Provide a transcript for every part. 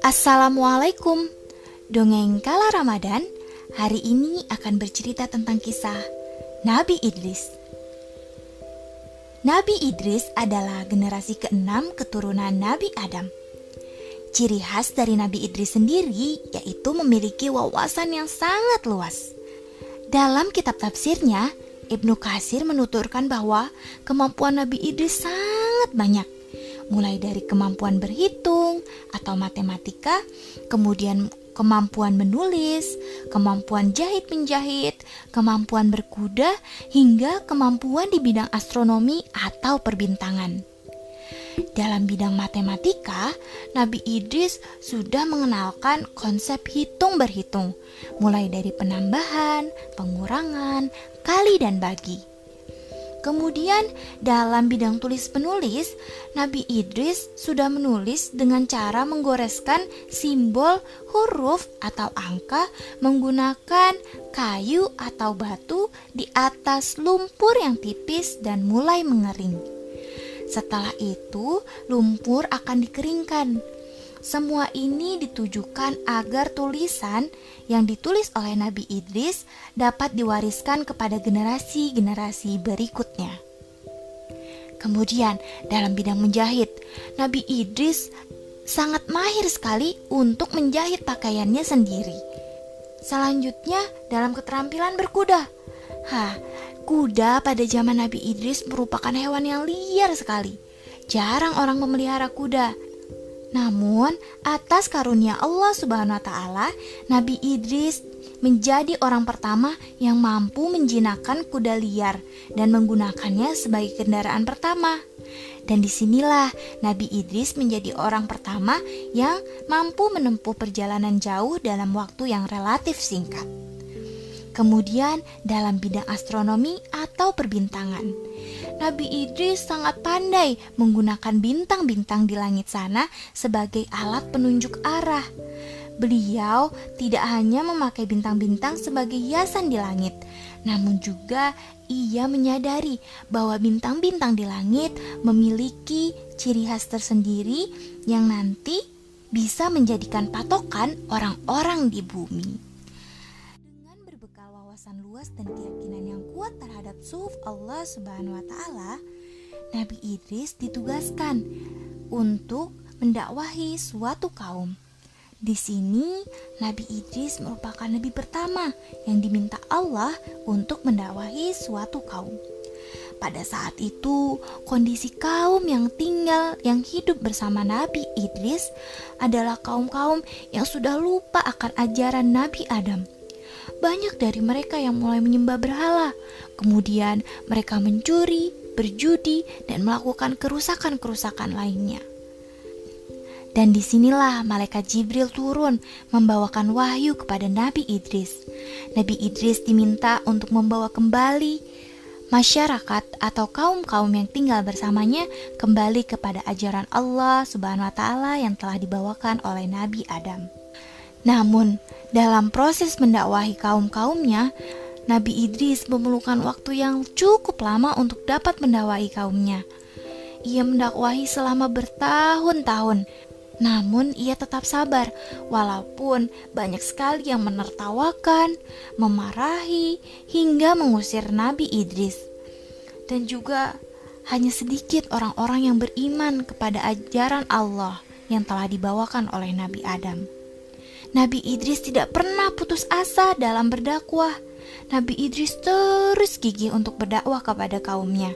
Assalamualaikum. Dongeng Kala Ramadan hari ini akan bercerita tentang kisah Nabi Idris. Nabi Idris adalah generasi ke-6 keturunan Nabi Adam. Ciri khas dari Nabi Idris sendiri yaitu memiliki wawasan yang sangat luas. Dalam kitab tafsirnya, Ibnu Katsir menuturkan bahwa kemampuan Nabi Idris sangat banyak, mulai dari kemampuan berhitung atau matematika, kemudian kemampuan menulis, kemampuan jahit-menjahit, kemampuan berkuda, hingga kemampuan di bidang astronomi atau perbintangan. Dalam bidang matematika, Nabi Idris sudah mengenalkan konsep hitung-berhitung, mulai dari penambahan, pengurangan, kali dan bagi. Kemudian dalam bidang tulis-penulis, Nabi Idris sudah menulis dengan cara menggoreskan simbol, huruf atau angka menggunakan kayu atau batu di atas lumpur yang tipis dan mulai mengering. Setelah itu, lumpur akan dikeringkan. Semua ini ditujukan agar tulisan yang ditulis oleh Nabi Idris dapat diwariskan kepada generasi-generasi berikutnya. Kemudian, dalam bidang menjahit, Nabi Idris sangat mahir sekali untuk menjahit pakaiannya sendiri. Selanjutnya, dalam keterampilan berkuda. Kuda pada zaman Nabi Idris merupakan hewan yang liar sekali. Jarang orang memelihara kuda. Namun, atas karunia Allah Subhanahu wa Ta'ala, Nabi Idris menjadi orang pertama yang mampu menjinakkan kuda liar dan menggunakannya sebagai kendaraan pertama. Dan disinilah Nabi Idris menjadi orang pertama yang mampu menempuh perjalanan jauh dalam waktu yang relatif singkat. Kemudian dalam bidang astronomi atau perbintangan, Nabi Idris sangat pandai menggunakan bintang-bintang di langit sana sebagai alat penunjuk arah. Beliau tidak hanya memakai bintang-bintang sebagai hiasan di langit, namun juga ia menyadari bahwa bintang-bintang di langit memiliki ciri khas tersendiri yang nanti bisa menjadikan patokan orang-orang di bumi. Wawasan luas dan keyakinan yang kuat terhadap suf Allah Subhanahu wa Ta'ala, Nabi Idris ditugaskan untuk mendakwahi suatu kaum. Di sini Nabi Idris merupakan nabi pertama yang diminta Allah untuk mendakwahi suatu kaum. Pada saat itu, kondisi kaum yang hidup bersama Nabi Idris adalah kaum-kaum yang sudah lupa akan ajaran Nabi Adam. Banyak dari mereka yang mulai menyembah berhala. Kemudian mereka mencuri, berjudi, dan melakukan kerusakan-kerusakan lainnya. Dan disinilah malaikat Jibril turun membawakan wahyu kepada Nabi Idris. Nabi Idris diminta untuk membawa kembali masyarakat atau kaum-kaum yang tinggal bersamanya kembali kepada ajaran Allah Subhanahu wa Ta'ala yang telah dibawakan oleh Nabi Adam. Namun, dalam proses mendakwahi kaum-kaumnya, Nabi Idris memerlukan waktu yang cukup lama untuk dapat mendakwahi kaumnya. Ia mendakwahi selama bertahun-tahun, namun ia tetap sabar walaupun banyak sekali yang menertawakan, memarahi, hingga mengusir Nabi Idris. Dan juga hanya sedikit orang-orang yang beriman kepada ajaran Allah yang telah dibawakan oleh Nabi Adam. Nabi Idris tidak pernah putus asa dalam berdakwah. Nabi Idris terus gigih untuk berdakwah kepada kaumnya.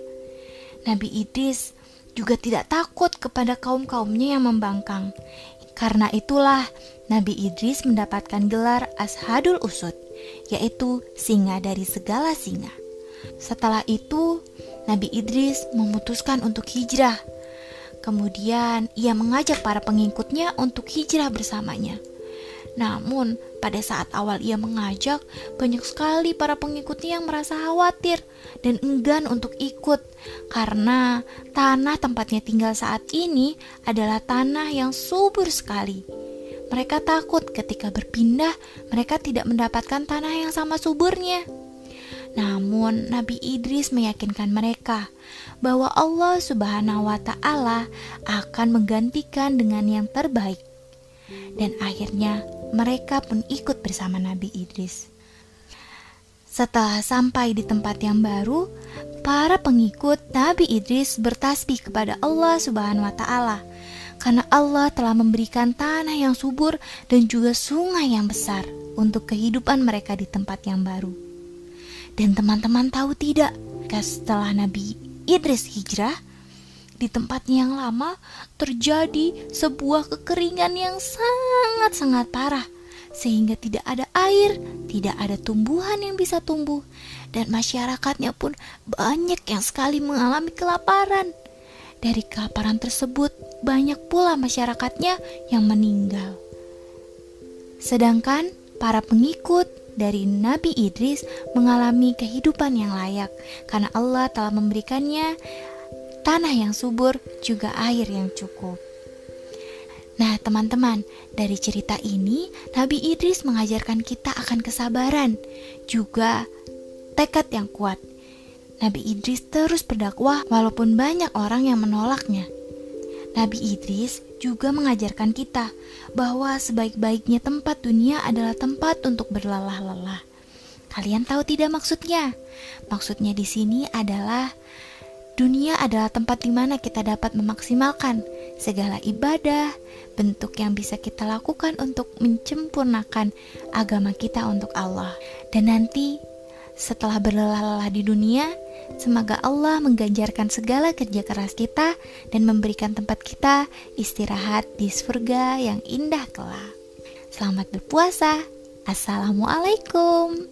Nabi Idris juga tidak takut kepada kaum-kaumnya yang membangkang. Karena itulah Nabi Idris mendapatkan gelar Ashadul Usud, yaitu singa dari segala singa. Setelah itu, Nabi Idris memutuskan untuk hijrah. Kemudian ia mengajak para pengikutnya untuk hijrah bersamanya. Namun, pada saat awal ia mengajak, banyak sekali para pengikutnya yang merasa khawatir dan enggan untuk ikut karena tanah tempatnya tinggal saat ini adalah tanah yang subur sekali. Mereka takut ketika berpindah, mereka tidak mendapatkan tanah yang sama suburnya. Namun Nabi Idris meyakinkan mereka bahwa Allah Subhanahu wa Ta'ala akan menggantikan dengan yang terbaik. dan akhirnya mereka pun ikut bersama Nabi Idris. Setelah sampai di tempat yang baru, para pengikut Nabi Idris bertasbih kepada Allah Subhanahu wa Ta'ala, karena Allah telah memberikan tanah yang subur dan juga sungai yang besar untuk kehidupan mereka di tempat yang baru. Dan teman-teman tahu tidak, setelah Nabi Idris hijrah, di tempatnya yang lama terjadi sebuah kekeringan yang sangat-sangat parah, sehingga tidak ada air, tidak ada tumbuhan yang bisa tumbuh, dan masyarakatnya pun banyak yang sekali mengalami kelaparan. Dari kelaparan tersebut, banyak pula masyarakatnya yang meninggal. Sedangkan para pengikut dari Nabi Idris mengalami kehidupan yang layak, karena Allah telah memberikannya tanah yang subur, juga air yang cukup. Nah teman-teman, dari cerita ini Nabi Idris mengajarkan kita akan kesabaran, juga tekad yang kuat. Nabi Idris terus berdakwah walaupun banyak orang yang menolaknya. Nabi Idris juga mengajarkan kita bahwa sebaik-baiknya tempat dunia adalah tempat untuk berlelah-lelah. Kalian tahu tidak maksudnya? Maksudnya di sini adalah dunia adalah tempat di mana kita dapat memaksimalkan segala ibadah, bentuk yang bisa kita lakukan untuk menyempurnakan agama kita untuk Allah. Dan nanti setelah berlelah-lelah di dunia, semoga Allah mengganjarkan segala kerja keras kita dan memberikan tempat kita istirahat di surga yang indah kelak. Selamat berpuasa. Assalamualaikum.